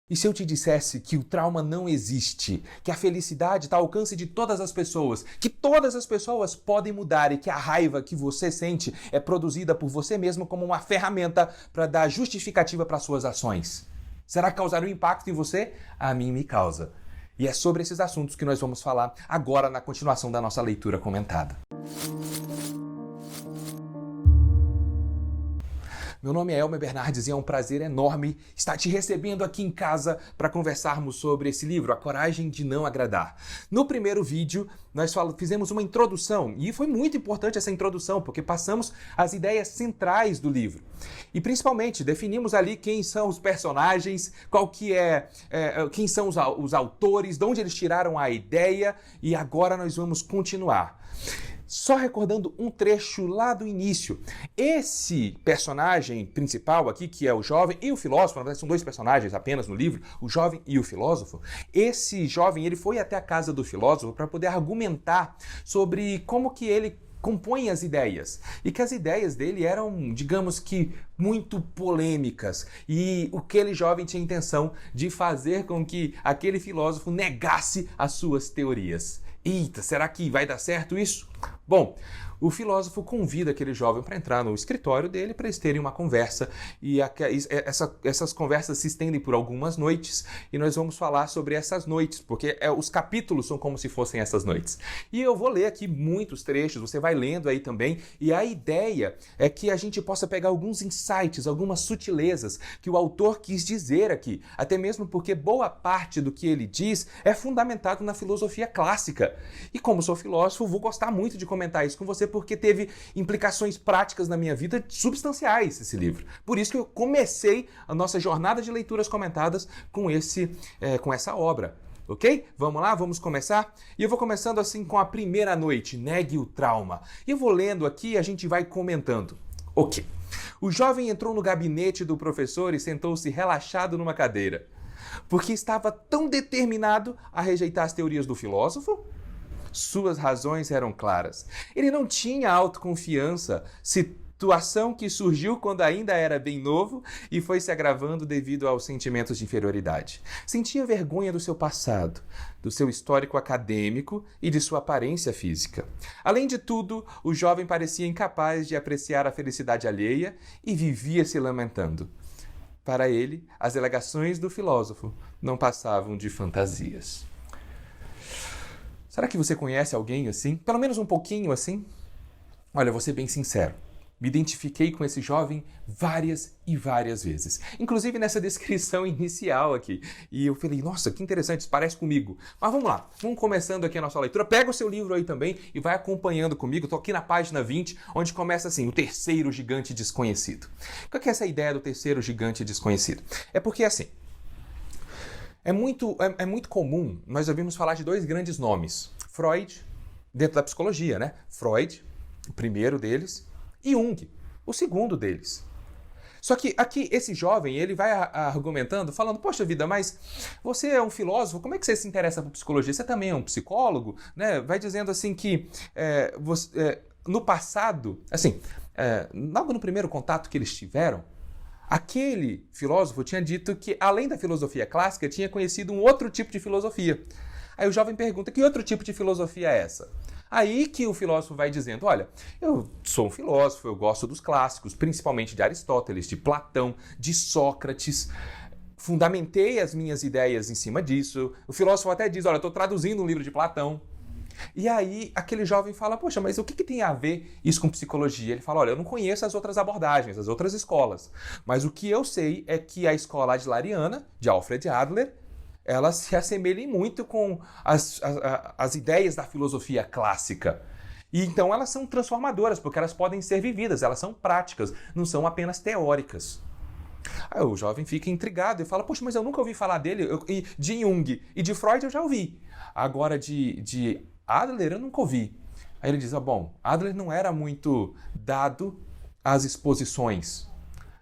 E se eu te dissesse que o trauma não existe, que a felicidade está ao alcance de todas as pessoas, que todas as pessoas podem mudar e que a raiva que você sente é produzida por você mesmo como uma ferramenta para dar justificativa para suas ações? Será que causaria um impacto em você? A mim me causa. E é sobre esses assuntos que nós vamos falar agora na continuação da nossa leitura comentada. Meu nome é Elmer Bernardes e é um prazer enorme estar te recebendo aqui em casa para conversarmos sobre esse livro, A Coragem de Não Agradar. No primeiro vídeo, nós fizemos uma introdução e foi muito importante essa introdução, porque passamos as ideias centrais do livro. E principalmente definimos ali quem são os personagens, quem são os autores, de onde eles tiraram a ideia, e agora nós vamos continuar. Só recordando um trecho lá do início. Esse personagem principal aqui, que é o jovem e o filósofo, na verdade são dois personagens apenas no livro, o jovem e o filósofo. Esse jovem, ele foi até a casa do filósofo para poder argumentar sobre como que ele compõe as ideias. E que as ideias dele eram, digamos que, muito polêmicas. E aquele jovem tinha a intenção de fazer com que aquele filósofo negasse as suas teorias. Eita, será que vai dar certo isso? Bom, o filósofo convida aquele jovem para entrar no escritório dele para eles terem uma conversa, e essas conversas se estendem por algumas noites, e nós vamos falar sobre essas noites, porque os capítulos são como se fossem essas noites. E eu vou ler aqui muitos trechos, você vai lendo aí também, e a ideia é que a gente possa pegar alguns insights, algumas sutilezas que o autor quis dizer aqui, até mesmo porque boa parte do que ele diz é fundamentado na filosofia clássica. E como sou filósofo, vou gostar muito de comentar isso com você, porque teve implicações práticas na minha vida substanciais esse livro. Por isso que eu comecei a nossa jornada de leituras comentadas com essa obra. Ok? Vamos lá? Vamos começar? E eu vou começando assim com a primeira noite, Negue o Trauma. E eu vou lendo aqui e a gente vai comentando. Ok. O jovem entrou no gabinete do professor e sentou-se relaxado numa cadeira, porque estava tão determinado a rejeitar as teorias do filósofo. Suas razões eram claras. Ele não tinha autoconfiança, situação que surgiu quando ainda era bem novo e foi se agravando devido aos sentimentos de inferioridade. Sentia vergonha do seu passado, do seu histórico acadêmico e de sua aparência física. Além de tudo, o jovem parecia incapaz de apreciar a felicidade alheia e vivia se lamentando. Para ele, as alegações do filósofo não passavam de fantasias. Será que você conhece alguém assim? Pelo menos um pouquinho assim? Olha, vou ser bem sincero. Me identifiquei com esse jovem várias e várias vezes. Inclusive nessa descrição inicial aqui. E eu falei, nossa, que interessante, isso parece comigo. Mas vamos lá, vamos começando aqui a nossa leitura. Pega o seu livro aí também e vai acompanhando comigo. Estou aqui na página 20, onde começa assim, o terceiro gigante desconhecido. Qual que é essa ideia do terceiro gigante desconhecido? É porque assim, é muito comum nós ouvimos falar de dois grandes nomes. Freud, dentro da psicologia, né? Freud, o primeiro deles, e Jung, o segundo deles. Só que aqui esse jovem, ele vai argumentando, falando, poxa vida, mas você é um filósofo, como é que você se interessa por psicologia? Você também é um psicólogo? Né? Vai dizendo assim que no passado, assim, logo no primeiro contato que eles tiveram, aquele filósofo tinha dito que, além da filosofia clássica, tinha conhecido um outro tipo de filosofia. Aí o jovem pergunta, que outro tipo de filosofia é essa? Aí que o filósofo vai dizendo, olha, eu sou um filósofo, eu gosto dos clássicos, principalmente de Aristóteles, de Platão, de Sócrates, fundamentei as minhas ideias em cima disso. O filósofo até diz, olha, eu estou traduzindo um livro de Platão. E aí aquele jovem fala, poxa, mas o que tem a ver isso com psicologia? Ele fala, olha, eu não conheço as outras abordagens, as outras escolas, mas o que eu sei é que a escola adleriana, de Alfred Adler, ela se assemelha muito com as ideias da filosofia clássica. E então elas são transformadoras, porque elas podem ser vividas, elas são práticas, não são apenas teóricas. Aí o jovem fica intrigado e fala, poxa, mas eu nunca ouvi falar dele, de Jung e de Freud eu já ouvi. Agora de Adler eu nunca ouvi. Aí ele diz, bom, Adler não era muito dado às exposições.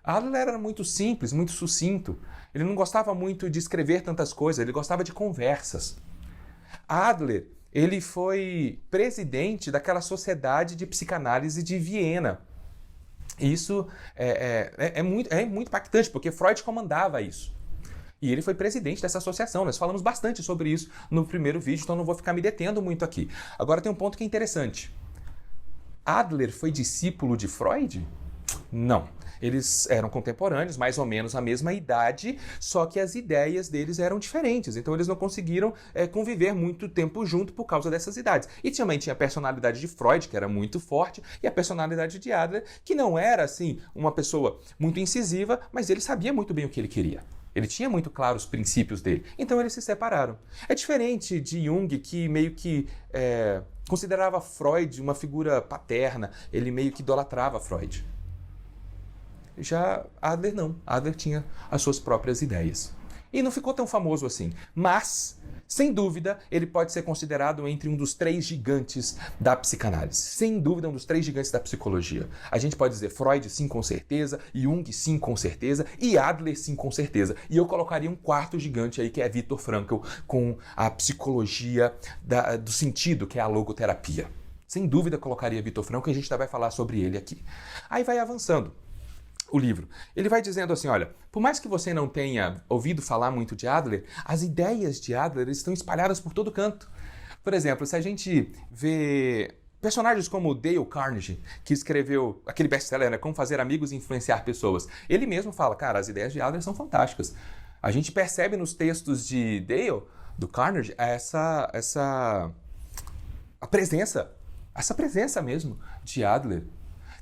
Adler era muito simples, muito sucinto. Ele não gostava muito de escrever tantas coisas, ele gostava de conversas. Adler, ele foi presidente daquela sociedade de psicanálise de Viena. Isso é muito impactante, porque Freud comandava isso. E ele foi presidente dessa associação. Nós falamos bastante sobre isso no primeiro vídeo, então não vou ficar me detendo muito aqui. Agora tem um ponto que é interessante. Adler foi discípulo de Freud? Não. Eles eram contemporâneos, mais ou menos a mesma idade, só que as ideias deles eram diferentes. Então eles não conseguiram conviver muito tempo junto por causa dessas idades. E também tinha a personalidade de Freud, que era muito forte, e a personalidade de Adler, que não era assim uma pessoa muito incisiva, mas ele sabia muito bem o que ele queria. Ele tinha muito claro os princípios dele. Então eles se separaram. É diferente de Jung, que meio que considerava Freud uma figura paterna. Ele meio que idolatrava Freud. Já Adler não. Adler tinha as suas próprias ideias. E não ficou tão famoso assim. Mas, sem dúvida, ele pode ser considerado entre um dos 3 gigantes da psicanálise. Sem dúvida, um dos 3 gigantes da psicologia. A gente pode dizer Freud, sim, com certeza. Jung, sim, com certeza. E Adler, sim, com certeza. E eu colocaria um 4º gigante aí, que é Viktor Frankl, com a psicologia do sentido, que é a logoterapia. Sem dúvida, colocaria Viktor Frankl, e a gente ainda vai falar sobre ele aqui. Aí vai avançando o livro. Ele vai dizendo assim, olha, por mais que você não tenha ouvido falar muito de Adler, as ideias de Adler estão espalhadas por todo canto. Por exemplo, se a gente vê personagens como Dale Carnegie, que escreveu aquele best-seller, né, Como Fazer Amigos e Influenciar Pessoas, ele mesmo fala, cara, as ideias de Adler são fantásticas. A gente percebe nos textos de Dale, do Carnegie, essa presença mesmo de Adler.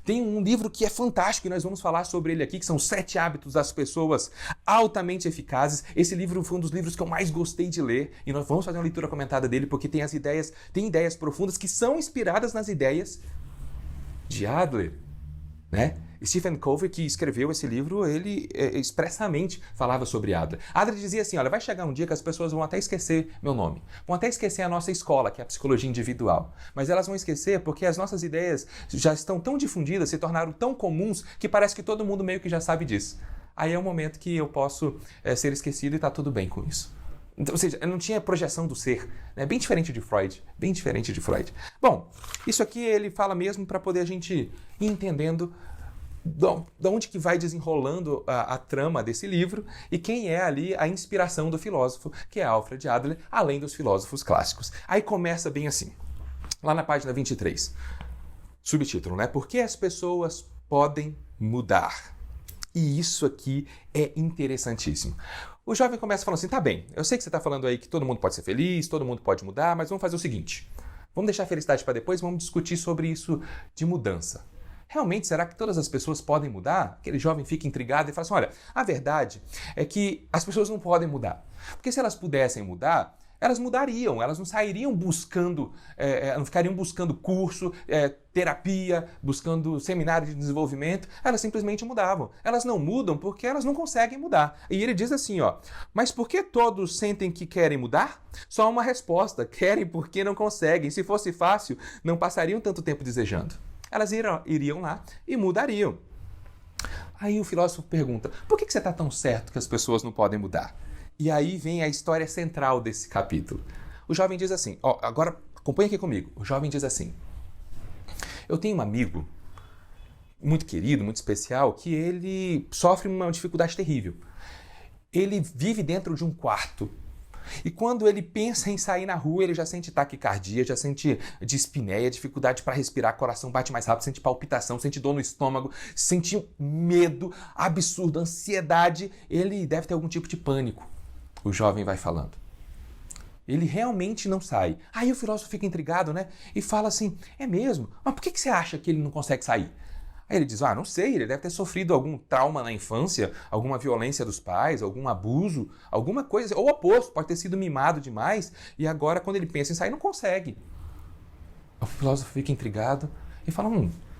Tem um livro que é fantástico e nós vamos falar sobre ele aqui, que são 7 hábitos das pessoas altamente eficazes. Esse livro foi um dos livros que eu mais gostei de ler e nós vamos fazer uma leitura comentada dele porque tem ideias profundas que são inspiradas nas ideias de Adler, né? Stephen Covey, que escreveu esse livro, ele expressamente falava sobre Adler. Adler dizia assim, olha, vai chegar um dia que as pessoas vão até esquecer meu nome, vão até esquecer a nossa escola, que é a psicologia individual, mas elas vão esquecer porque as nossas ideias já estão tão difundidas, se tornaram tão comuns, que parece que todo mundo meio que já sabe disso. Aí é o momento que eu posso ser esquecido e tá tudo bem com isso. Então, ou seja, eu não tinha projeção do ser, né? Bem diferente de Freud, bem diferente de Freud. Bom, isso aqui ele fala mesmo para poder a gente ir entendendo de onde que vai desenrolando a trama desse livro e quem é ali a inspiração do filósofo, que é Alfred Adler, além dos filósofos clássicos. Aí começa bem assim, lá na página 23, subtítulo, né? Por que as pessoas podem mudar? E isso aqui é interessantíssimo. O jovem começa falando assim, tá bem, eu sei que você está falando aí que todo mundo pode ser feliz, todo mundo pode mudar, mas vamos fazer o seguinte, vamos deixar a felicidade para depois, vamos discutir sobre isso de mudança. Realmente, será que todas as pessoas podem mudar? Aquele jovem fica intrigado e fala assim, olha, a verdade é que as pessoas não podem mudar. Porque se elas pudessem mudar, elas mudariam, elas não sairiam buscando, não ficariam buscando curso, terapia, buscando seminário de desenvolvimento, elas simplesmente mudavam. Elas não mudam porque elas não conseguem mudar. E ele diz assim, ó, mas por que todos sentem que querem mudar? Só uma resposta, querem porque não conseguem. Se fosse fácil, não passariam tanto tempo desejando. Elas iriam lá e mudariam. Aí o filósofo pergunta, por que você está tão certo que as pessoas não podem mudar? E aí vem a história central desse capítulo. O jovem diz assim, ó, agora acompanha aqui comigo. O jovem diz assim, eu tenho um amigo muito querido, muito especial, que ele sofre uma dificuldade terrível. Ele vive dentro de um quarto. E quando ele pensa em sair na rua, ele já sente taquicardia, já sente dispneia, dificuldade para respirar, coração bate mais rápido, sente palpitação, sente dor no estômago, sente medo absurdo, ansiedade. Ele deve ter algum tipo de pânico, o jovem vai falando. Ele realmente não sai. Aí o filósofo fica intrigado, né? E fala assim, é mesmo? Mas por que você acha que ele não consegue sair? Aí ele diz, não sei, ele deve ter sofrido algum trauma na infância, alguma violência dos pais, algum abuso, alguma coisa, ou o oposto, pode ter sido mimado demais, e agora quando ele pensa em sair, não consegue. O filósofo fica intrigado e fala,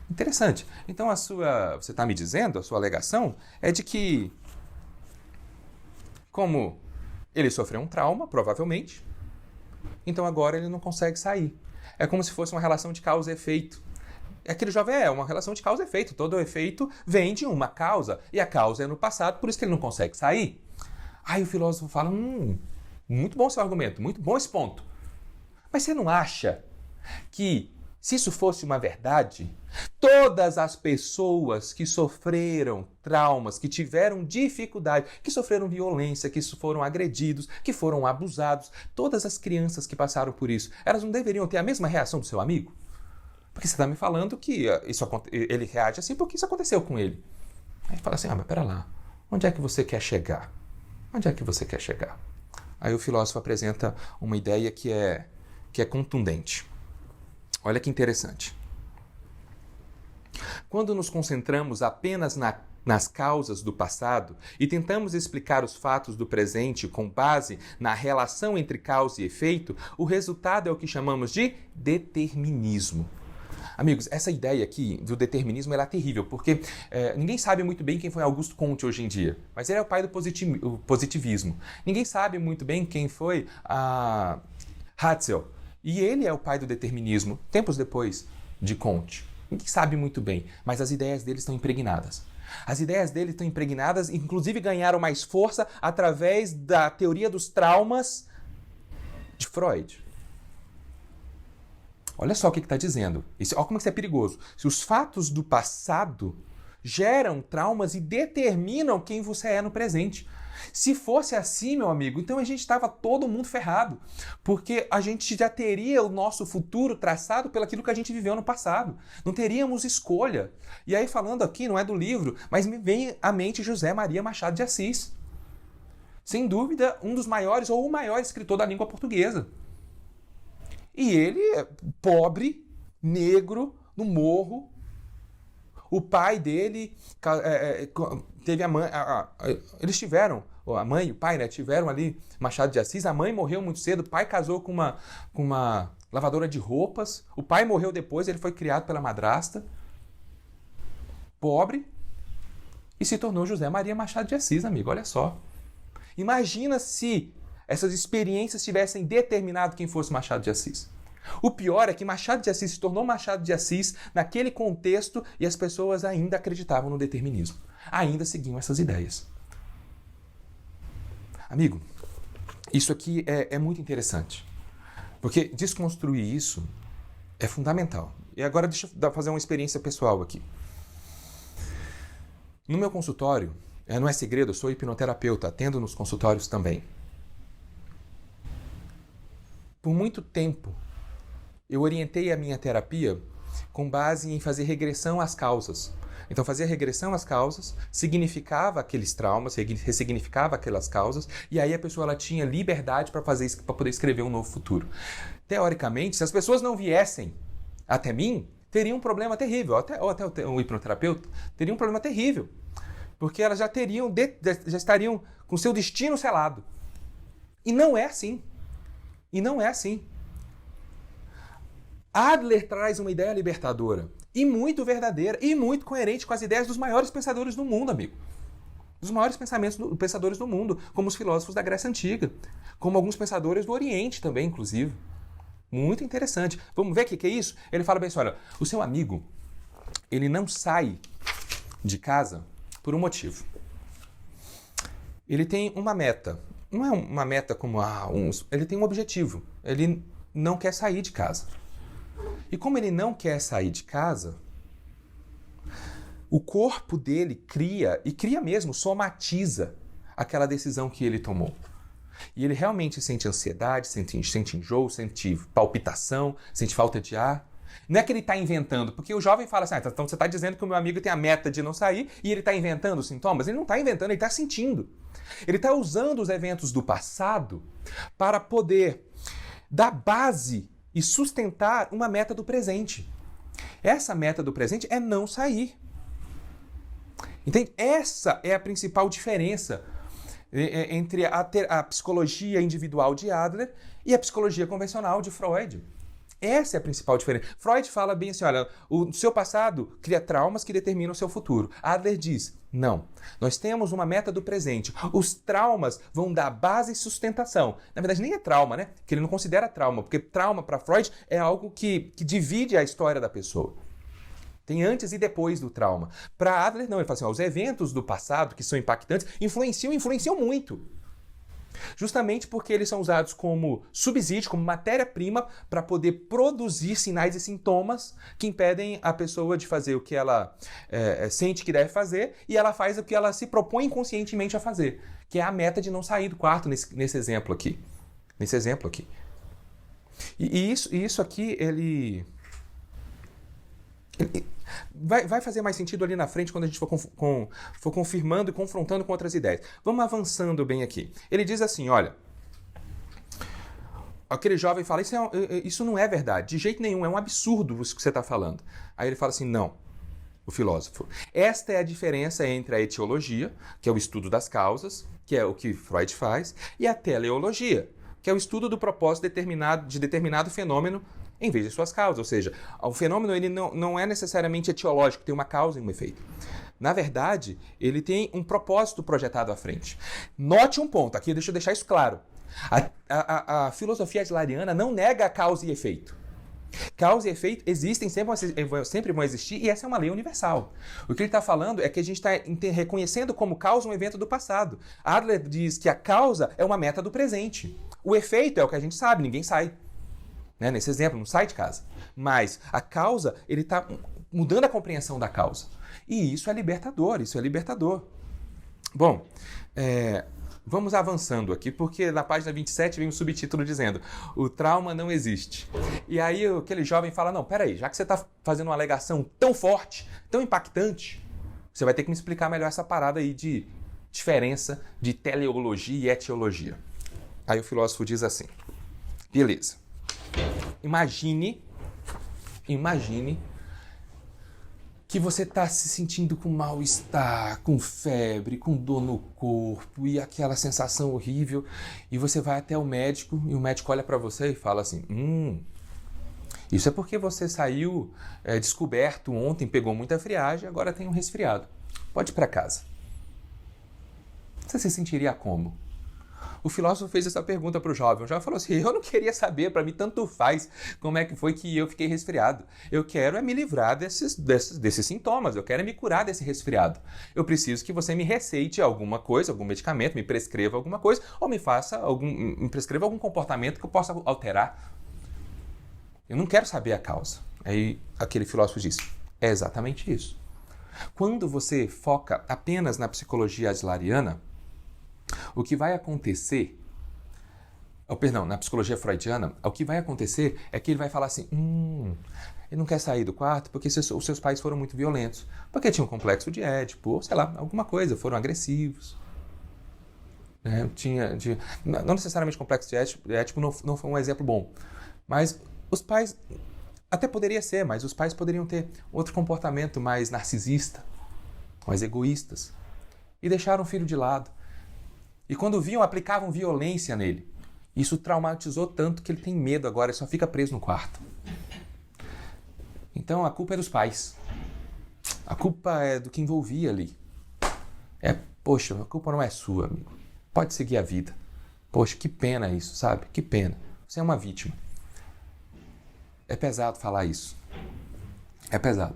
interessante. Então você está me dizendo, a sua alegação é de que, como ele sofreu um trauma, provavelmente, então agora ele não consegue sair. É como se fosse uma relação de causa e efeito. Aquele jovem é uma relação de causa e efeito. Todo efeito vem de uma causa. E a causa é no passado, por isso que ele não consegue sair. Aí o filósofo fala, muito bom seu argumento, muito bom esse ponto. Mas você não acha que Se isso fosse uma verdade, todas as pessoas que sofreram traumas, que tiveram dificuldade, que sofreram violência, que foram agredidos, que foram abusados, todas as crianças que passaram por isso, elas não deveriam ter a mesma reação do seu amigo? Porque você está me falando que ele reage assim porque isso aconteceu com ele. Aí fala assim, mas pera lá, onde é que você quer chegar? Onde é que você quer chegar? Aí o filósofo apresenta uma ideia que é contundente. Olha que interessante. Quando nos concentramos apenas nas causas do passado e tentamos explicar os fatos do presente com base na relação entre causa e efeito, o resultado é o que chamamos de determinismo. Amigos, essa ideia aqui do determinismo ela é terrível, porque ninguém sabe muito bem quem foi Augusto Comte hoje em dia, mas ele é o pai do positivismo. Ninguém sabe muito bem quem foi Husserl, e ele é o pai do determinismo, tempos depois de Comte. Ninguém sabe muito bem, mas as ideias dele estão impregnadas. As ideias dele estão impregnadas, inclusive ganharam mais força através da teoria dos traumas de Freud. Olha só o que está dizendo. Olha como isso é perigoso. Se os fatos do passado geram traumas e determinam quem você é no presente. Se fosse assim, meu amigo, então a gente estava todo mundo ferrado. Porque a gente já teria o nosso futuro traçado pelo aquilo que a gente viveu no passado. Não teríamos escolha. E aí falando aqui, não é do livro, mas me vem à mente José Maria Machado de Assis. Sem dúvida, um dos maiores ou o maior escritor da língua portuguesa. E ele é pobre, negro, no morro. O pai dele teve a mãe... eles tiveram, a mãe e o pai, né, tiveram ali Machado de Assis. A mãe morreu muito cedo, o pai casou com uma lavadora de roupas. O pai morreu depois, ele foi criado pela madrasta. Pobre. E se tornou José Maria Machado de Assis, amigo, olha só. Imagina se essas experiências tivessem determinado quem fosse Machado de Assis. O pior é que Machado de Assis se tornou Machado de Assis naquele contexto e as pessoas ainda acreditavam no determinismo. Ainda seguiam essas ideias. Amigo, isso aqui é muito interessante. Porque desconstruir isso é fundamental. E agora deixa eu fazer uma experiência pessoal aqui. No meu consultório, não é segredo, eu sou hipnoterapeuta, atendo nos consultórios também. Por muito tempo, eu orientei a minha terapia com base em fazer regressão às causas. Então, fazer regressão às causas significava aqueles traumas, ressignificava aquelas causas, e aí a pessoa ela tinha liberdade para poder escrever um novo futuro. Teoricamente, se as pessoas não viessem até mim, teriam um problema terrível, ou até o hipnoterapeuta teria um problema terrível, porque elas já estariam com seu destino selado. E não é assim. E não é assim. Adler traz uma ideia libertadora e muito verdadeira e muito coerente com as ideias dos maiores pensadores do mundo, amigo. Dos maiores pensadores do mundo, como os filósofos da Grécia Antiga, como alguns pensadores do Oriente também, inclusive. Muito interessante. Vamos ver o que é isso? Ele fala bem assim, olha, o seu amigo, ele não sai de casa por um motivo. Ele tem uma meta. Não é uma meta como ele tem um objetivo. Ele não quer sair de casa. E como ele não quer sair de casa, o corpo dele cria mesmo, somatiza aquela decisão que ele tomou. E ele realmente sente ansiedade, sente enjoo, sente palpitação, sente falta de ar. Não é que ele está inventando, porque o jovem fala assim, então você está dizendo que o meu amigo tem a meta de não sair e ele está inventando os sintomas? Ele não está inventando, ele está sentindo. Ele está usando os eventos do passado para poder dar base e sustentar uma meta do presente. Essa meta do presente é não sair. Entende? Essa é a principal diferença entre a psicologia individual de Adler e a psicologia convencional de Freud. Essa é a principal diferença. Freud fala bem assim, olha, o seu passado cria traumas que determinam o seu futuro. Adler diz, não, nós temos uma meta do presente. Os traumas vão dar base e sustentação. Na verdade, nem é trauma, né? Que ele não considera trauma, porque trauma para Freud é algo que divide a história da pessoa. Tem antes e depois do trauma. Para Adler, não, ele fala assim, os eventos do passado que são impactantes influenciam muito. justamente porque eles são usados como subsídio, como matéria-prima para poder produzir sinais e sintomas que impedem a pessoa de fazer o que ela sente que deve fazer e ela faz o que ela se propõe inconscientemente a fazer, que é a meta de não sair do quarto nesse exemplo aqui. E isso aqui, ele vai fazer mais sentido ali na frente quando a gente for confirmando e confrontando com outras ideias. Vamos avançando bem aqui. Ele diz assim, olha, aquele jovem fala, isso não é verdade, de jeito nenhum, é um absurdo isso que você está falando. Aí ele fala assim, não, o filósofo, esta é a diferença entre a etiologia, que é o estudo das causas, que é o que Freud faz, e a teleologia, que é o estudo do propósito de determinado fenômeno em vez de suas causas. Ou seja, o fenômeno ele não é necessariamente etiológico, tem uma causa e um efeito. Na verdade, ele tem um propósito projetado à frente. Note um ponto, aqui deixa eu deixar isso claro. A filosofia adleriana não nega a causa e efeito. Causa e efeito existem, sempre vão existir, e essa é uma lei universal. O que ele está falando é que a gente está reconhecendo como causa um evento do passado. Adler diz que a causa é uma meta do presente. O efeito é o que a gente sabe, ninguém sai. Nesse exemplo, não sai de casa. Mas a causa, ele está mudando a compreensão da causa. E isso é libertador, Bom, vamos avançando aqui, porque na página 27 vem um subtítulo dizendo o trauma não existe. E aí aquele jovem fala, não, peraí, já que você está fazendo uma alegação tão forte, tão impactante, você vai ter que me explicar melhor essa parada aí de diferença de teleologia e etiologia. Aí o filósofo diz assim, beleza. Imagine que você está se sentindo com mal-estar, com febre, com dor no corpo e aquela sensação horrível, e você vai até o médico e o médico olha para você e fala assim, isso é porque você saiu descoberto ontem, pegou muita friagem, agora tem um resfriado. Pode ir para casa. Você se sentiria como? O filósofo fez essa pergunta para o jovem. O jovem falou assim, eu não queria saber, para mim tanto faz como é que foi que eu fiquei resfriado. Eu quero me livrar desses sintomas, eu quero me curar desse resfriado. Eu preciso que você me receite alguma coisa, algum medicamento, me prescreva alguma coisa, ou me prescreva algum comportamento que eu possa alterar. Eu não quero saber a causa. Aí aquele filósofo disse, é exatamente isso. Quando você foca apenas na psicologia adleriana, o que vai acontecer, na psicologia freudiana, o que vai acontecer é que ele vai falar assim, ele não quer sair do quarto porque os seus pais foram muito violentos, porque tinha um complexo de Édipo, ou sei lá, alguma coisa, foram agressivos. Não necessariamente complexo de Édipo não foi um exemplo bom, mas os pais, até poderia ser, mas os pais poderiam ter outro comportamento mais narcisista, mais egoístas, e deixaram o filho de lado. E quando viam, aplicavam violência nele. Isso traumatizou tanto que ele tem medo agora, ele só fica preso no quarto. Então a culpa é dos pais. A culpa é do que envolvia ali. Poxa, a culpa não é sua, amigo. Pode seguir a vida. Poxa, que pena isso, sabe? Que pena. Você é uma vítima. É pesado falar isso. É pesado.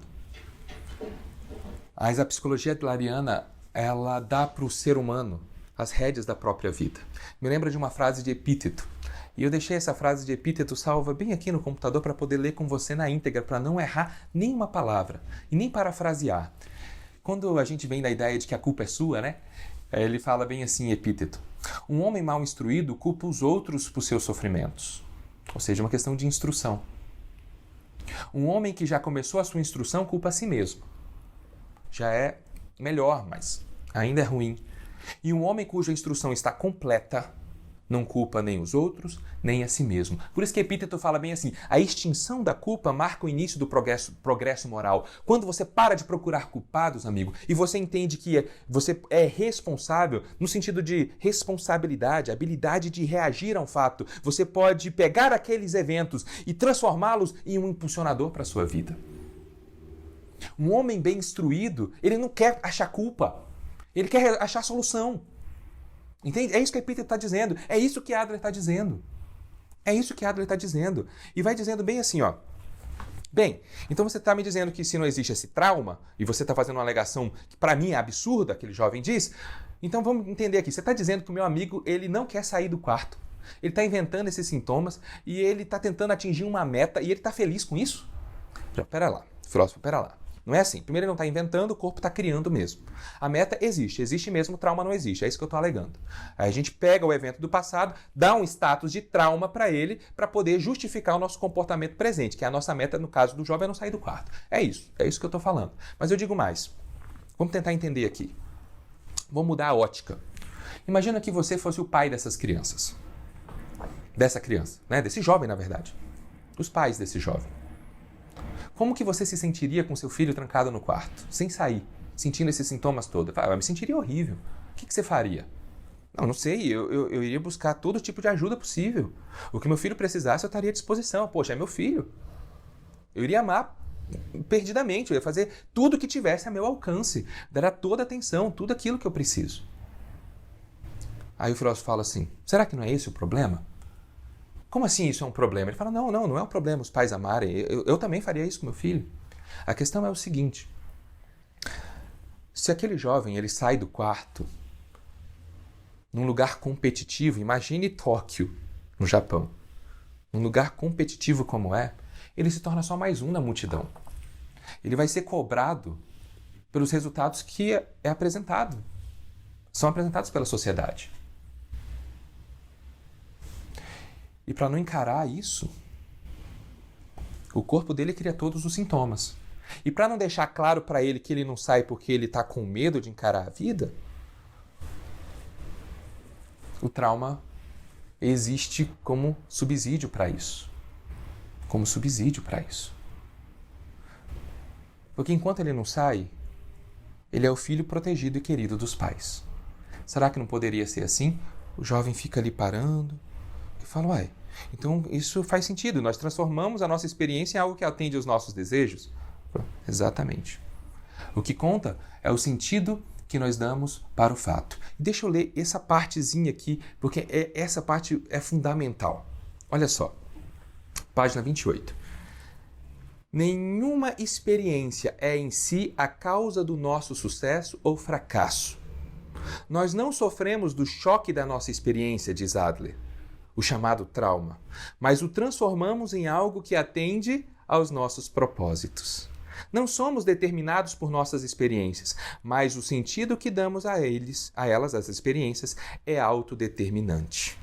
Mas a psicologia adleriana, ela dá para o ser humano as rédeas da própria vida. Me lembra de uma frase de Epíteto. E eu deixei essa frase de Epíteto salva bem aqui no computador para poder ler com você na íntegra, para não errar nenhuma palavra e nem parafrasear. Quando a gente vem da ideia de que a culpa é sua, ele fala bem assim, Epíteto. Um homem mal instruído culpa os outros por seus sofrimentos. Ou seja, uma questão de instrução. Um homem que já começou a sua instrução culpa a si mesmo. Já é melhor, mas ainda é ruim. E um homem cuja instrução está completa não culpa nem os outros, nem a si mesmo. Por isso que Epíteto fala bem assim, a extinção da culpa marca o início do progresso moral. Quando você para de procurar culpados, amigo, e você entende que você é responsável, no sentido de responsabilidade, habilidade de reagir a um fato, você pode pegar aqueles eventos e transformá-los em um impulsionador para a sua vida. Um homem bem instruído, ele não quer achar culpa. Ele quer achar solução. Entende? É isso que Epíteto está dizendo. É isso que Adler está dizendo. E vai dizendo bem assim, ó. Bem, então você está me dizendo que se não existe esse trauma, e você está fazendo uma alegação que para mim é absurda, aquele jovem diz, Então vamos entender aqui. Você está dizendo que o meu amigo ele não quer sair do quarto. Ele está inventando esses sintomas e ele está tentando atingir uma meta e ele está feliz com isso? Já, pera lá, filósofo, pera lá. Não é assim. Primeiro ele não está inventando, o corpo está criando mesmo. A meta existe mesmo, o trauma não existe. É isso que eu estou alegando. Aí a gente pega o evento do passado, dá um status de trauma para ele, para poder justificar o nosso comportamento presente, que é a nossa meta, no caso do jovem, é não sair do quarto. É isso que eu estou falando. Mas eu digo mais. Vamos tentar entender aqui. Vamos mudar a ótica. Imagina que você fosse o pai dessas crianças. Dessa criança, né? Desse jovem, na verdade. Os pais desse jovem. Como que você se sentiria com seu filho trancado no quarto, sem sair, sentindo esses sintomas todos? Eu me sentiria horrível. O que você faria? Não sei, eu iria buscar todo tipo de ajuda possível. O que meu filho precisasse, eu estaria à disposição. Poxa, é meu filho. Eu iria amar perdidamente, eu ia fazer tudo que tivesse a meu alcance, dar toda a atenção, tudo aquilo que eu preciso. Aí o filósofo fala assim, será que não é esse o problema? Como assim isso é um problema? Ele fala, não é um problema os pais amarem, eu também faria isso com meu filho. A questão é o seguinte, se aquele jovem ele sai do quarto num lugar competitivo, imagine Tóquio, no Japão, num lugar competitivo como ele se torna só mais um na multidão. Ele vai ser cobrado pelos resultados que são apresentados pela sociedade. E para não encarar isso, o corpo dele cria todos os sintomas. E para não deixar claro para ele que ele não sai porque ele está com medo de encarar a vida, o trauma existe como subsídio para isso. Porque enquanto ele não sai, ele é o filho protegido e querido dos pais. Será que não poderia ser assim? O jovem fica ali parando e fala, então isso faz sentido. Nós transformamos a nossa experiência em algo que atende aos nossos desejos? Exatamente. O que conta é o sentido que nós damos para o fato. Deixa eu ler essa partezinha aqui, porque essa parte é fundamental. Olha só, página 28. Nenhuma experiência é em si a causa do nosso sucesso ou fracasso. Nós não sofremos do choque da nossa experiência, diz Adler, o chamado trauma, mas o transformamos em algo que atende aos nossos propósitos. Não somos determinados por nossas experiências, mas o sentido que damos a elas, as experiências, é autodeterminante.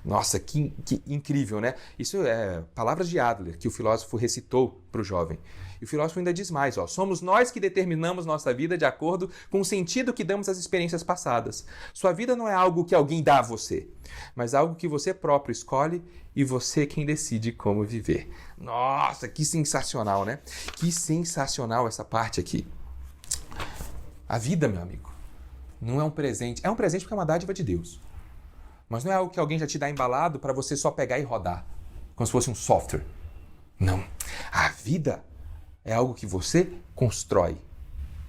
Nossa, que incrível, né? Isso é palavras de Adler, que o filósofo recitou para o jovem. E o filósofo ainda diz mais, somos nós que determinamos nossa vida de acordo com o sentido que damos às experiências passadas. Sua vida não é algo que alguém dá a você, mas algo que você próprio escolhe e você quem decide como viver. Nossa, que sensacional, né? Que sensacional essa parte aqui. A vida, meu amigo, não é um presente. É um presente porque é uma dádiva de Deus. Mas não é algo que alguém já te dá embalado para você só pegar e rodar, como se fosse um software. Não. A vida é algo que você constrói.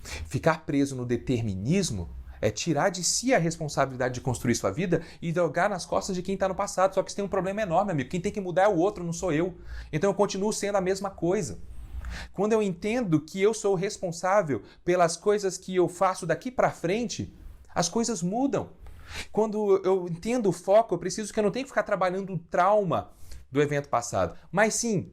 Ficar preso no determinismo é tirar de si a responsabilidade de construir sua vida e jogar nas costas de quem está no passado. Só que isso tem um problema enorme, amigo. Quem tem que mudar é o outro, não sou eu. Então eu continuo sendo a mesma coisa. Quando eu entendo que eu sou responsável pelas coisas que eu faço daqui para frente, as coisas mudam. Quando eu entendo o foco, eu preciso que eu não tenha que ficar trabalhando o trauma do evento passado. Mas sim,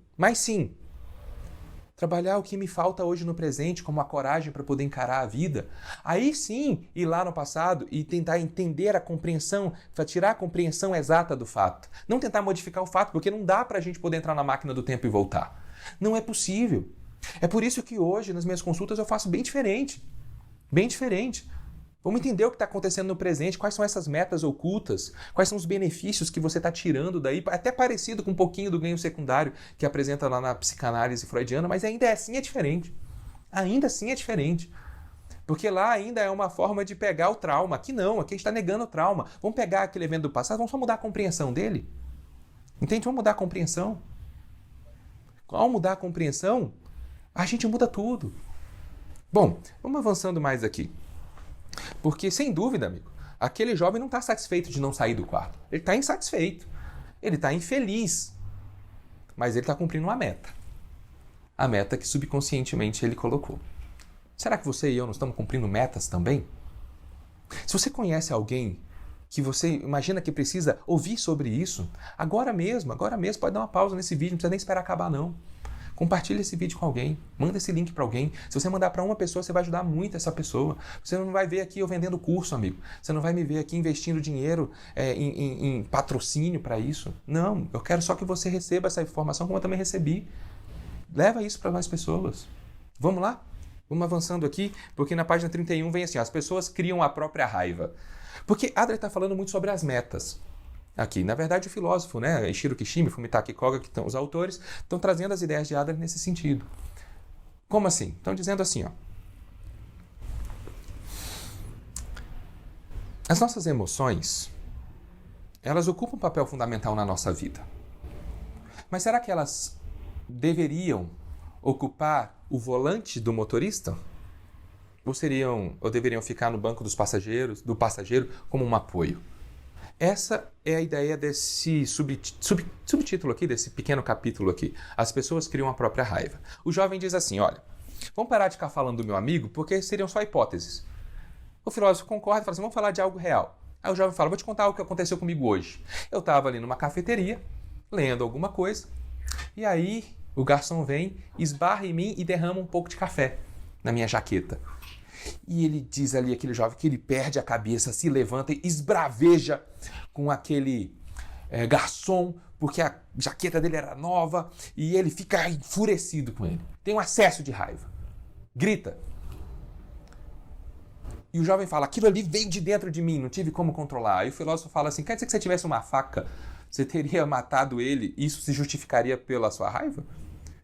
trabalhar o que me falta hoje no presente, como a coragem para poder encarar a vida. Aí sim, ir lá no passado e tentar entender a compreensão, para tirar a compreensão exata do fato. Não tentar modificar o fato, porque não dá para a gente poder entrar na máquina do tempo e voltar. Não é possível. É por isso que hoje, nas minhas consultas, eu faço bem diferente. Bem diferente. Vamos entender o que está acontecendo no presente, quais são essas metas ocultas, quais são os benefícios que você está tirando daí, até parecido com um pouquinho do ganho secundário que apresenta lá na psicanálise freudiana, mas ainda assim é diferente. Ainda assim é diferente. Porque lá ainda é uma forma de pegar o trauma. Aqui não, aqui a gente está negando o trauma. Vamos pegar aquele evento do passado, vamos só mudar a compreensão dele. Entende? Vamos mudar a compreensão. Ao mudar a compreensão, a gente muda tudo. Bom, vamos avançando mais aqui. Porque, sem dúvida, amigo, aquele jovem não está satisfeito de não sair do quarto. Ele está insatisfeito. Ele está infeliz. Mas ele está cumprindo uma meta. A meta que subconscientemente ele colocou. Será que você e eu não estamos cumprindo metas também? Se você conhece alguém que você imagina que precisa ouvir sobre isso, agora mesmo, pode dar uma pausa nesse vídeo, não precisa nem esperar acabar não. Compartilha esse vídeo com alguém, manda esse link para alguém. Se você mandar para uma pessoa, você vai ajudar muito essa pessoa. Você não vai ver aqui eu vendendo curso, amigo. Você não vai me ver aqui investindo dinheiro em patrocínio para isso. Não, eu quero só que você receba essa informação como eu também recebi. Leva isso para mais pessoas. Vamos lá? Vamos avançando aqui, porque na página 31 vem assim, as pessoas criam a própria raiva. Porque Adler está falando muito sobre as metas. Aqui, na verdade, o filósofo, né, Ishiro Kishimi, Fumitake Koga, que estão os autores, estão trazendo as ideias de Adler nesse sentido. Como assim? Estão dizendo assim, ó. As nossas emoções, elas ocupam um papel fundamental na nossa vida. Mas será que elas deveriam ocupar o volante do motorista? Ou deveriam ficar no banco do passageiro como um apoio? Essa é a ideia desse subtítulo aqui, desse pequeno capítulo aqui. As pessoas criam a própria raiva. O jovem diz assim, olha, vamos parar de ficar falando do meu amigo, porque seriam só hipóteses. O filósofo concorda e fala assim, vamos falar de algo real. Aí o jovem fala, vou te contar o que aconteceu comigo hoje. Eu estava ali numa cafeteria, lendo alguma coisa, e aí o garçom vem, esbarra em mim e derrama um pouco de café na minha jaqueta. E ele diz ali, aquele jovem, que ele perde a cabeça, se levanta e esbraveja com aquele garçom, porque a jaqueta dele era nova, e ele fica enfurecido com ele. Tem um acesso de raiva. Grita. E o jovem fala, aquilo ali veio de dentro de mim, não tive como controlar. Aí o filósofo fala assim, quer dizer que se você tivesse uma faca, você teria matado ele, isso se justificaria pela sua raiva?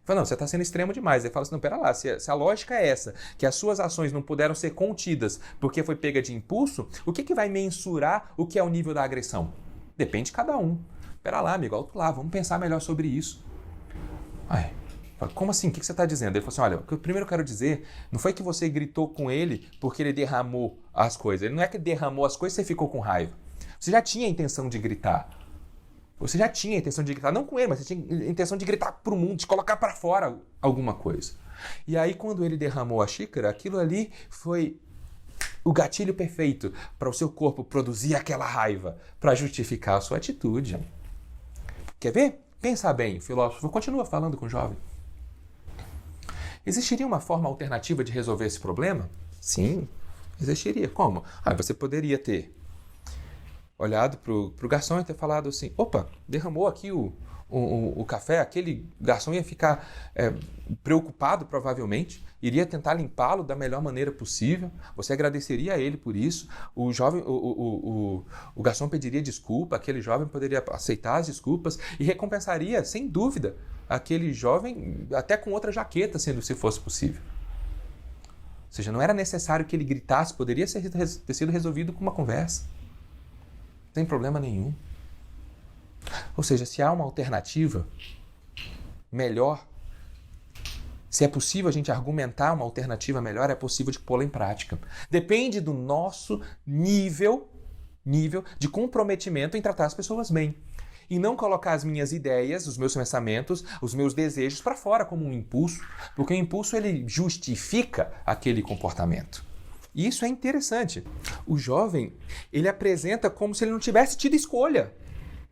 Fala, não, você está sendo extremo demais. Aí fala assim, não, pera lá, se a lógica é essa, que as suas ações não puderam ser contidas porque foi pega de impulso, o que vai mensurar o que é o nível da agressão? Depende de cada um. Pera lá, amigo, alto lá, vamos pensar melhor sobre isso. Ai, como assim? O que você está dizendo? Ele falou assim, olha, o que eu primeiro quero dizer, não foi que você gritou com ele porque ele derramou as coisas. Ele não é que ele derramou as coisas e você ficou com raiva. Você já tinha a intenção de gritar. Você já tinha a intenção de gritar, não com ele, mas você tinha a intenção de gritar para o mundo, de colocar para fora alguma coisa. E aí, quando ele derramou a xícara, aquilo ali foi o gatilho perfeito para o seu corpo produzir aquela raiva, para justificar a sua atitude. Quer ver? Pensa bem, o filósofo continua falando com o jovem. Existiria uma forma alternativa de resolver esse problema? Sim, existiria. Como? Você poderia ter olhado pro garçom e ter falado assim, opa, derramou aqui o café, aquele garçom ia ficar preocupado provavelmente, iria tentar limpá-lo da melhor maneira possível, você agradeceria a ele por isso, o garçom pediria desculpa, aquele jovem poderia aceitar as desculpas e recompensaria, sem dúvida, aquele jovem até com outra jaqueta, se fosse possível. Ou seja, não era necessário que ele gritasse, poderia ter sido resolvido com uma conversa. Não tem problema nenhum. Ou seja, se há uma alternativa melhor, se é possível a gente argumentar uma alternativa melhor, é possível de pô-la em prática. Depende do nosso nível de comprometimento em tratar as pessoas bem. E não colocar as minhas ideias, os meus pensamentos, os meus desejos para fora como um impulso, porque o impulso ele justifica aquele comportamento. E isso é interessante. O jovem, ele apresenta como se ele não tivesse tido escolha.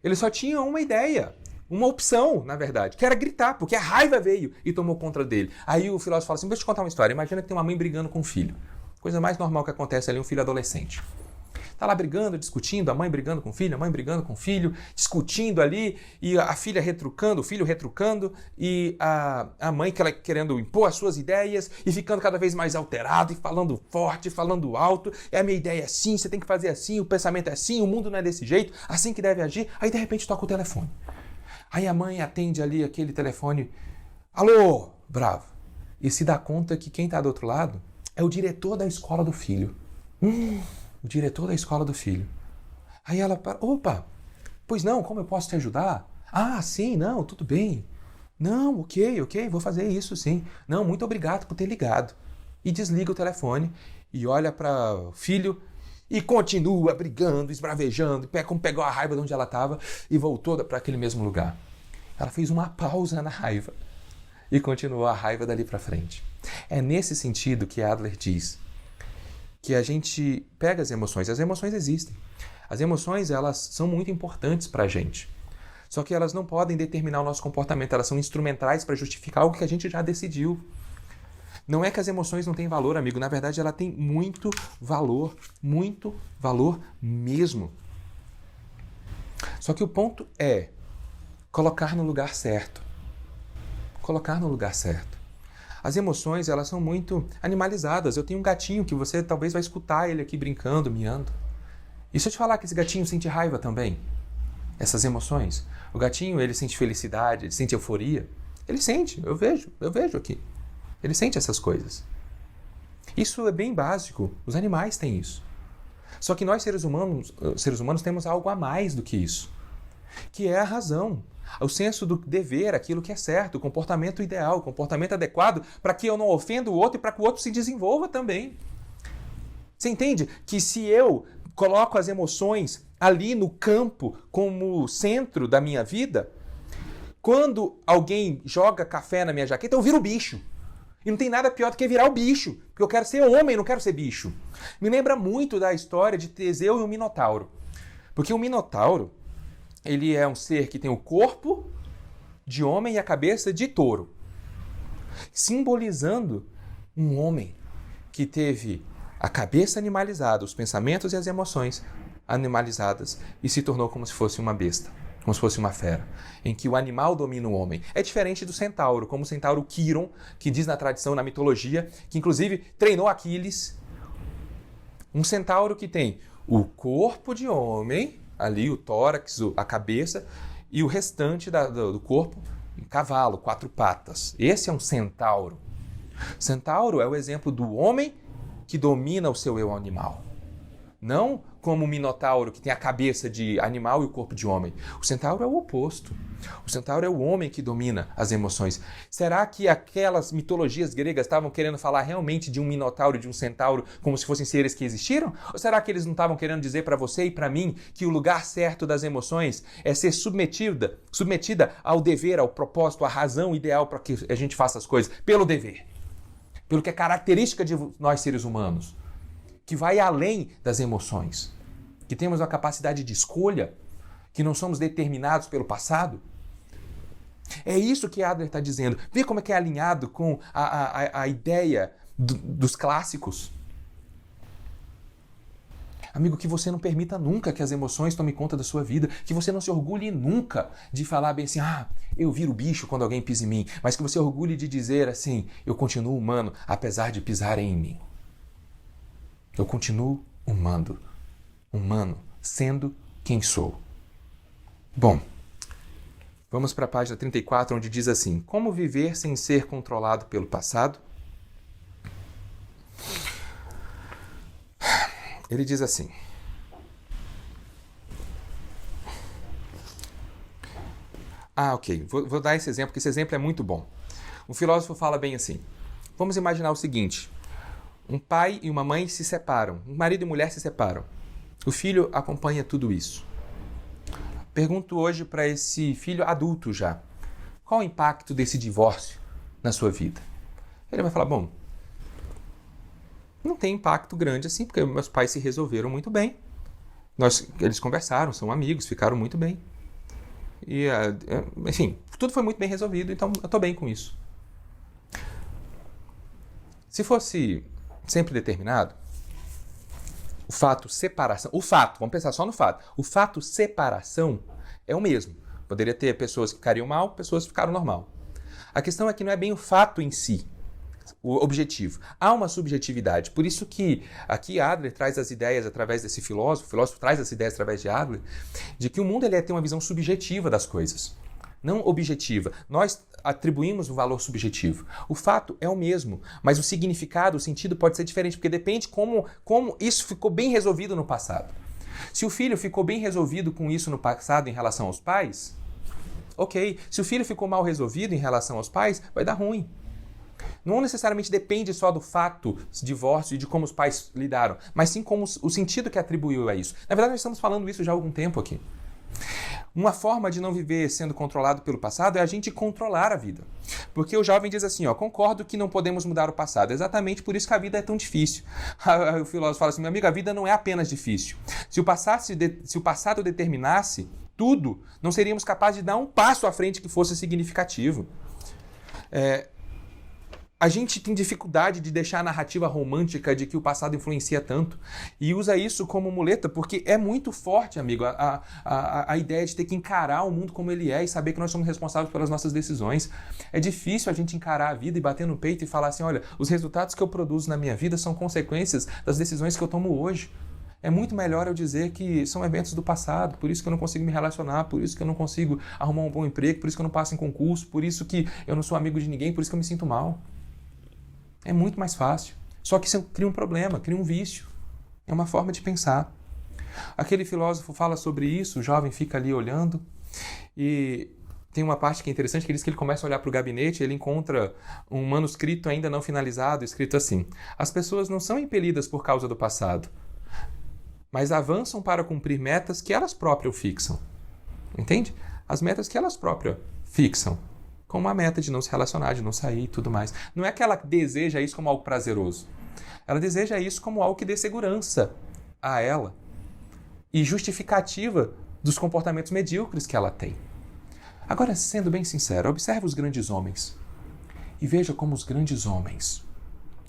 Ele só tinha uma ideia, uma opção, na verdade, que era gritar, porque a raiva veio e tomou conta dele. Aí o filósofo fala assim, deixa eu te contar uma história. Imagina que tem uma mãe brigando com um filho. Coisa mais normal que acontece ali, um filho adolescente. Tá lá brigando, discutindo, a mãe brigando com o filho, a mãe brigando com o filho, discutindo ali, e a filha retrucando, o filho retrucando, e a mãe querendo impor as suas ideias e ficando cada vez mais alterado e falando forte, falando alto. A minha ideia é assim, você tem que fazer assim, o pensamento é assim, o mundo não é desse jeito, assim que deve agir. Aí de repente toca o telefone. Aí a mãe atende ali aquele telefone, alô, bravo, e se dá conta que quem está do outro lado é o diretor da escola do filho. O diretor da escola do filho. Aí ela para, opa, pois não, como eu posso te ajudar? Ah, sim, não, tudo bem. Não, ok, vou fazer isso sim. Não, muito obrigado por ter ligado. E desliga o telefone e olha para o filho e continua brigando, esbravejando, como pegou a raiva de onde ela estava e voltou para aquele mesmo lugar. Ela fez uma pausa na raiva e continuou a raiva dali para frente. É nesse sentido que Adler diz que a gente pega as emoções. As emoções existem. As emoções, elas são muito importantes para a gente. Só que elas não podem determinar o nosso comportamento. Elas são instrumentais para justificar algo que a gente já decidiu. Não é que as emoções não têm valor, amigo. Na verdade, ela tem muito valor mesmo. Só que o ponto é colocar no lugar certo. Colocar no lugar certo. As emoções, elas são muito animalizadas. Eu tenho um gatinho que você talvez vai escutar ele aqui brincando, miando. E se eu te falar que esse gatinho sente raiva também? Essas emoções. O gatinho, ele sente felicidade, ele sente euforia. Ele sente, eu vejo aqui. Ele sente essas coisas. Isso é bem básico. Os animais têm isso. Só que nós, seres humanos, temos algo a mais do que isso. Que é a razão. O senso do dever, aquilo que é certo, o comportamento ideal, o comportamento adequado para que eu não ofenda o outro e para que o outro se desenvolva também. Você entende que se eu coloco as emoções ali no campo como centro da minha vida, quando alguém joga café na minha jaqueta, eu viro bicho. E não tem nada pior do que virar o bicho, porque eu quero ser homem, não quero ser bicho. Me lembra muito da história de Teseu e o Minotauro. Porque o Minotauro, ele é um ser que tem o corpo de homem e a cabeça de touro, simbolizando um homem que teve a cabeça animalizada, os pensamentos e as emoções animalizadas e se tornou como se fosse uma besta, como se fosse uma fera, em que o animal domina o homem. É diferente do centauro, como o centauro Quiron, que diz na tradição, na mitologia, que inclusive treinou Aquiles. Um centauro que tem o corpo de homem, ali o tórax, a cabeça, e o restante do corpo, em cavalo, 4 patas. Esse é um centauro. Centauro é o exemplo do homem que domina o seu eu animal. Não como o minotauro, que tem a cabeça de animal e o corpo de homem. O centauro é o oposto. O centauro é o homem que domina as emoções. Será que aquelas mitologias gregas estavam querendo falar realmente de um minotauro e de um centauro como se fossem seres que existiram? Ou será que eles não estavam querendo dizer para você e para mim que o lugar certo das emoções é ser submetida ao dever, ao propósito, à razão ideal para que a gente faça as coisas? Pelo dever. Pelo que é característica de nós seres humanos. Que vai além das emoções. Que temos a capacidade de escolha. Que não somos determinados pelo passado. É isso que Adler está dizendo. Vê como é que é alinhado com a ideia dos clássicos. Amigo, que você não permita nunca que as emoções tomem conta da sua vida. Que você não se orgulhe nunca de falar bem assim, eu viro bicho quando alguém pisa em mim. Mas que você orgulhe de dizer assim, eu continuo humano apesar de pisarem em mim. Eu continuo humano, sendo quem sou. Bom, vamos para a página 34, onde diz assim, como viver sem ser controlado pelo passado? Ele diz assim, ok, vou dar esse exemplo, porque esse exemplo é muito bom. Um filósofo fala bem assim, vamos imaginar o seguinte, um pai e uma mãe se separam, um marido e mulher se separam. O filho acompanha tudo isso. Pergunto hoje para esse filho adulto já, qual o impacto desse divórcio na sua vida? Ele vai falar, bom, não tem impacto grande assim, porque meus pais se resolveram muito bem. Eles conversaram, são amigos, ficaram muito bem. E, enfim, tudo foi muito bem resolvido, então eu estou bem com isso. Se fosse sempre determinado, vamos pensar só no fato. O fato separação é o mesmo. Poderia ter pessoas que ficariam mal, pessoas que ficaram normal. A questão é que não é bem o fato em si, o objetivo. Há uma subjetividade. Por isso que aqui Adler traz as ideias através desse filósofo, o filósofo traz as ideias através de Adler, de que o mundo ele tem uma visão subjetiva das coisas, não objetiva. Nós atribuímos um valor subjetivo. O fato é o mesmo, mas o significado, o sentido pode ser diferente, porque depende como isso ficou bem resolvido no passado. Se o filho ficou bem resolvido com isso no passado em relação aos pais, ok. Se o filho ficou mal resolvido em relação aos pais, vai dar ruim. Não necessariamente depende só do fato do divórcio e de como os pais lidaram, mas sim como o sentido que atribuiu a isso. Na verdade, nós estamos falando isso já há algum tempo aqui. Uma forma de não viver sendo controlado pelo passado é a gente controlar a vida. Porque o jovem diz assim, ó, concordo que não podemos mudar o passado. Exatamente por isso que a vida é tão difícil. O filósofo fala assim, meu amigo, a vida não é apenas difícil. Se o passado determinasse tudo, não seríamos capazes de dar um passo à frente que fosse significativo. A gente tem dificuldade de deixar a narrativa romântica de que o passado influencia tanto e usa isso como muleta, porque é muito forte, amigo, a ideia de ter que encarar o mundo como ele é e saber que nós somos responsáveis pelas nossas decisões. É difícil a gente encarar a vida e bater no peito e falar assim, olha, os resultados que eu produzo na minha vida são consequências das decisões que eu tomo hoje. É muito melhor eu dizer que são eventos do passado, por isso que eu não consigo me relacionar, por isso que eu não consigo arrumar um bom emprego, por isso que eu não passo em concurso, por isso que eu não sou amigo de ninguém, por isso que eu me sinto mal. É muito mais fácil. Só que isso cria um problema, cria um vício. É uma forma de pensar. Aquele filósofo fala sobre isso, o jovem fica ali olhando e tem uma parte que é interessante, que diz que ele começa a olhar para o gabinete e ele encontra um manuscrito ainda não finalizado, escrito assim: as pessoas não são impelidas por causa do passado, mas avançam para cumprir metas que elas próprias fixam. Entende? As metas que elas próprias fixam. Como a meta de não se relacionar, de não sair e tudo mais. Não é que ela deseja isso como algo prazeroso. Ela deseja isso como algo que dê segurança a ela e justificativa dos comportamentos medíocres que ela tem. Agora, sendo bem sincero, observe os grandes homens e veja como os grandes homens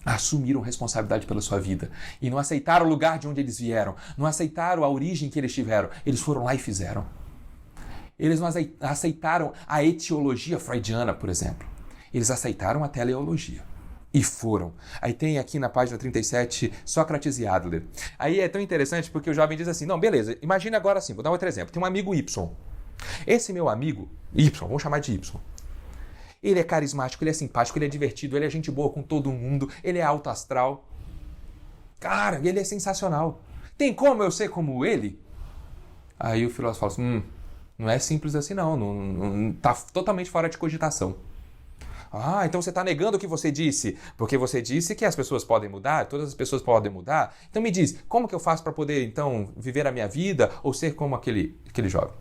assumiram responsabilidade pela sua vida e não aceitaram o lugar de onde eles vieram, não aceitaram a origem que eles tiveram. Eles foram lá e fizeram. Eles não aceitaram a etiologia freudiana, por exemplo. Eles aceitaram a teleologia. E foram. Aí tem aqui na página 37, Sócrates e Adler. Aí é tão interessante porque o jovem diz assim, não, beleza, imagina agora assim, vou dar um outro exemplo. Tem um amigo Y. Esse meu amigo, Y, vamos chamar de Y. Ele é carismático, ele é simpático, ele é divertido, ele é gente boa com todo mundo, ele é alto astral. Cara, ele é sensacional. Tem como eu ser como ele? Aí o filósofo fala assim, não é simples assim não tá totalmente fora de cogitação. Ah, então você está negando o que você disse, porque você disse que as pessoas podem mudar, todas as pessoas podem mudar. Então me diz, como que eu faço para poder então viver a minha vida ou ser como aquele jovem,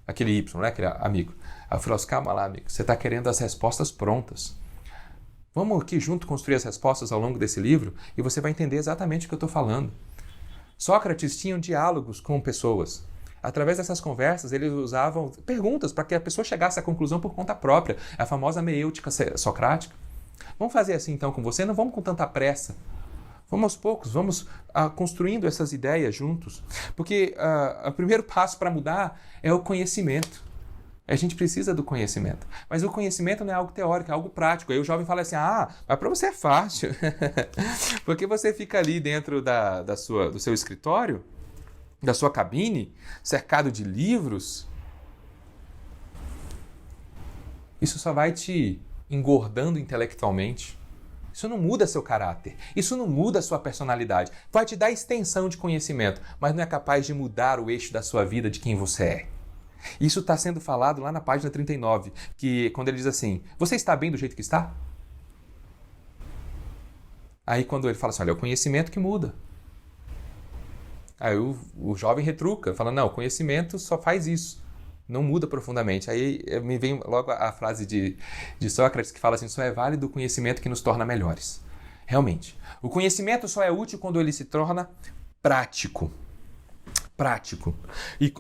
aquele Y, né, aquele amigo? Aí o filósofo, calma lá, amigo, você está querendo as respostas prontas. Vamos aqui junto construir as respostas ao longo desse livro e você vai entender exatamente o que eu estou falando. Sócrates tinha diálogos com pessoas. Através dessas conversas, eles usavam perguntas para que a pessoa chegasse à conclusão por conta própria, a famosa meiêutica socrática. Vamos fazer assim então com você? Não vamos com tanta pressa. Vamos aos poucos, vamos construindo essas ideias juntos. Porque o primeiro passo para mudar é o conhecimento. A gente precisa do conhecimento. Mas o conhecimento não é algo teórico, é algo prático. Aí o jovem fala assim, mas para você é fácil. Porque você fica ali dentro do seu escritório, da sua cabine, cercado de livros, isso só vai te engordando intelectualmente. Isso não muda seu caráter, isso não muda sua personalidade. Vai te dar extensão de conhecimento, mas não é capaz de mudar o eixo da sua vida, de quem você é. Isso está sendo falado lá na página 39, que quando ele diz assim, você está bem do jeito que está? Aí quando ele fala assim, olha, é o conhecimento que muda. Aí o jovem retruca, fala, não, o conhecimento só faz isso, não muda profundamente. Aí me vem logo a frase de Sócrates que fala assim, só é válido o conhecimento que nos torna melhores. Realmente, o conhecimento só é útil quando ele se torna prático. E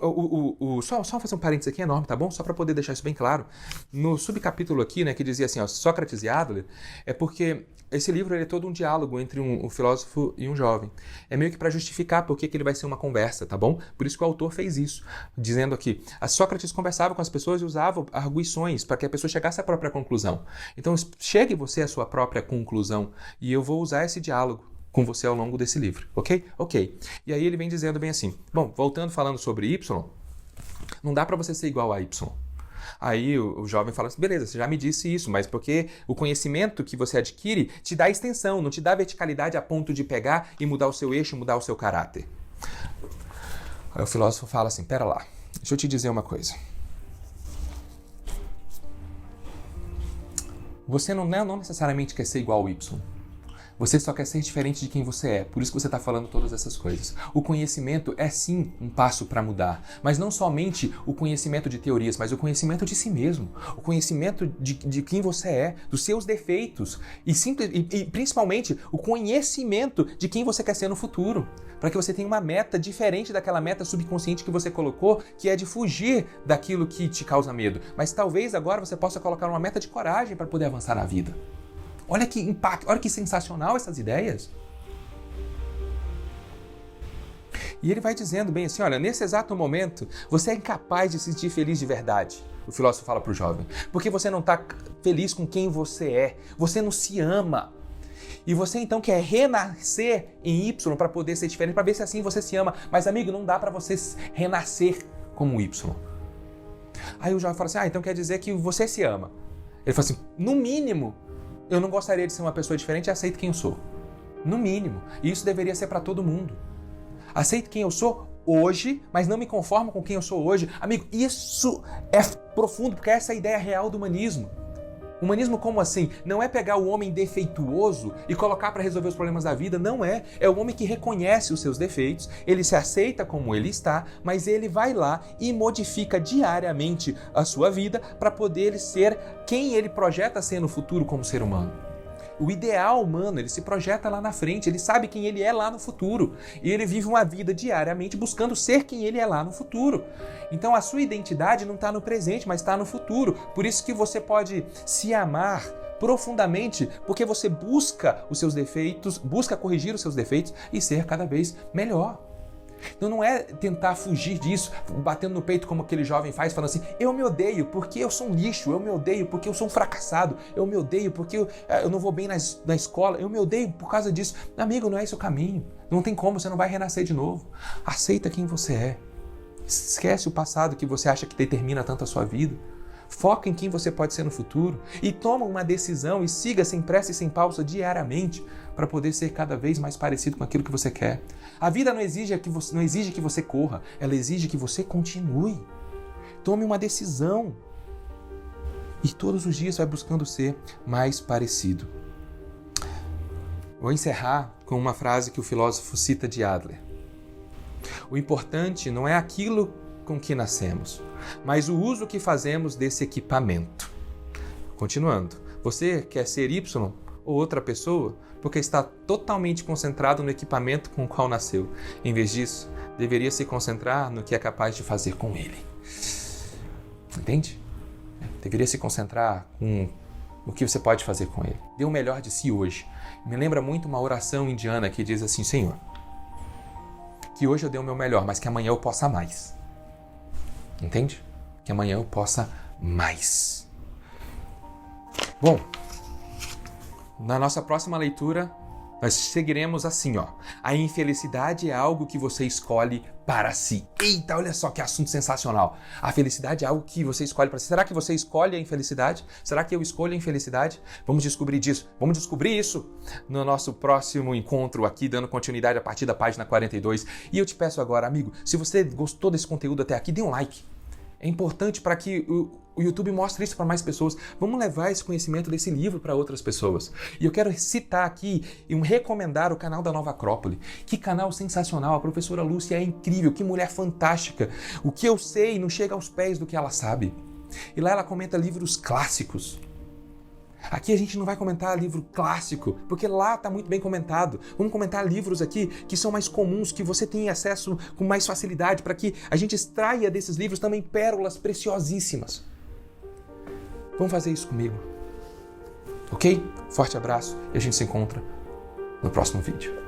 só fazer um parênteses aqui enorme, tá bom? Só para poder deixar isso bem claro. No subcapítulo aqui, né, que dizia assim, ó, Sócrates e Adler, é porque esse livro ele é todo um diálogo entre um filósofo e um jovem. É meio que para justificar por que ele vai ser uma conversa, tá bom? Por isso que o autor fez isso, dizendo aqui, a Sócrates conversava com as pessoas e usava arguições para que a pessoa chegasse à própria conclusão. Então, chegue você à sua própria conclusão e eu vou usar esse diálogo com você ao longo desse livro, ok? Ok. E aí ele vem dizendo bem assim, bom, voltando falando sobre Y, não dá para você ser igual a Y. Aí o jovem fala assim, beleza, você já me disse isso, mas porque o conhecimento que você adquire te dá extensão, não te dá verticalidade a ponto de pegar e mudar o seu eixo, mudar o seu caráter. Aí o filósofo fala assim, pera lá, deixa eu te dizer uma coisa. Você não necessariamente quer ser igual ao Y. Você só quer ser diferente de quem você é, por isso que você está falando todas essas coisas. O conhecimento é sim um passo para mudar, mas não somente o conhecimento de teorias, mas o conhecimento de si mesmo, o conhecimento de quem você é, dos seus defeitos e principalmente o conhecimento de quem você quer ser no futuro, para que você tenha uma meta diferente daquela meta subconsciente que você colocou, que é de fugir daquilo que te causa medo. Mas talvez agora você possa colocar uma meta de coragem para poder avançar na vida. Olha que impacto, olha que sensacional essas ideias. E ele vai dizendo bem assim, olha, nesse exato momento, você é incapaz de se sentir feliz de verdade. O filósofo fala para o jovem. Porque você não está feliz com quem você é. Você não se ama. E você então quer renascer em Y para poder ser diferente, para ver se assim você se ama. Mas amigo, não dá para você renascer como Y. Aí o jovem fala assim, então quer dizer que você se ama. Ele fala assim, no mínimo, eu não gostaria de ser uma pessoa diferente e aceito quem eu sou. No mínimo. E isso deveria ser para todo mundo. Aceito quem eu sou hoje, mas não me conformo com quem eu sou hoje. Amigo, isso é profundo, porque essa é a ideia real do humanismo. Humanismo como assim? Não é pegar o homem defeituoso e colocar para resolver os problemas da vida, não é. É o homem que reconhece os seus defeitos, ele se aceita como ele está, mas ele vai lá e modifica diariamente a sua vida para poder ser quem ele projeta ser no futuro como ser humano. O ideal humano, ele se projeta lá na frente, ele sabe quem ele é lá no futuro. E ele vive uma vida diariamente buscando ser quem ele é lá no futuro. Então a sua identidade não está no presente, mas está no futuro. Por isso que você pode se amar profundamente, porque você busca os seus defeitos, busca corrigir os seus defeitos e ser cada vez melhor. Então não é tentar fugir disso, batendo no peito como aquele jovem faz, falando assim, eu me odeio porque eu sou um lixo, eu me odeio porque eu sou um fracassado, eu me odeio porque eu não vou bem na escola, eu me odeio por causa disso. Amigo, não é esse o caminho, não tem como, você não vai renascer de novo. Aceita quem você é, esquece o passado que você acha que determina tanto a sua vida. Foca em quem você pode ser no futuro e toma uma decisão e siga sem pressa e sem pausa diariamente para poder ser cada vez mais parecido com aquilo que você quer. A vida não exige que você corra, ela exige que você continue. Tome uma decisão e todos os dias vai buscando ser mais parecido. Vou encerrar com uma frase que o filósofo cita de Adler. O importante não é aquilo com que nascemos, mas o uso que fazemos desse equipamento. Continuando, você quer ser Y ou outra pessoa porque está totalmente concentrado no equipamento com o qual nasceu. Em vez disso, deveria se concentrar no que é capaz de fazer com ele. Entende? Deveria se concentrar no que você pode fazer com ele. Dê o melhor de si hoje. Me lembra muito uma oração indiana que diz assim, Senhor, que hoje eu dei o meu melhor, mas que amanhã eu possa mais. Entende? Que amanhã eu possa mais. Bom, na nossa próxima leitura, nós seguiremos assim, ó. A infelicidade é algo que você escolhe para si. Eita, olha só que assunto sensacional. A felicidade é algo que você escolhe para si. Será que você escolhe a infelicidade? Será que eu escolho a infelicidade? Vamos descobrir disso. Vamos descobrir isso no nosso próximo encontro aqui, dando continuidade a partir da página 42. E eu te peço agora, amigo, se você gostou desse conteúdo até aqui, dê um like. É importante para que o YouTube mostre isso para mais pessoas. Vamos levar esse conhecimento desse livro para outras pessoas. E eu quero citar aqui e recomendar o canal da Nova Acrópole. Que canal sensacional, a professora Lúcia é incrível, que mulher fantástica. O que eu sei não chega aos pés do que ela sabe. E lá ela comenta livros clássicos. Aqui a gente não vai comentar livro clássico, porque lá está muito bem comentado. Vamos comentar livros aqui que são mais comuns, que você tem acesso com mais facilidade, para que a gente extraia desses livros também pérolas preciosíssimas. Vamos fazer isso comigo. Ok? Forte abraço e a gente se encontra no próximo vídeo.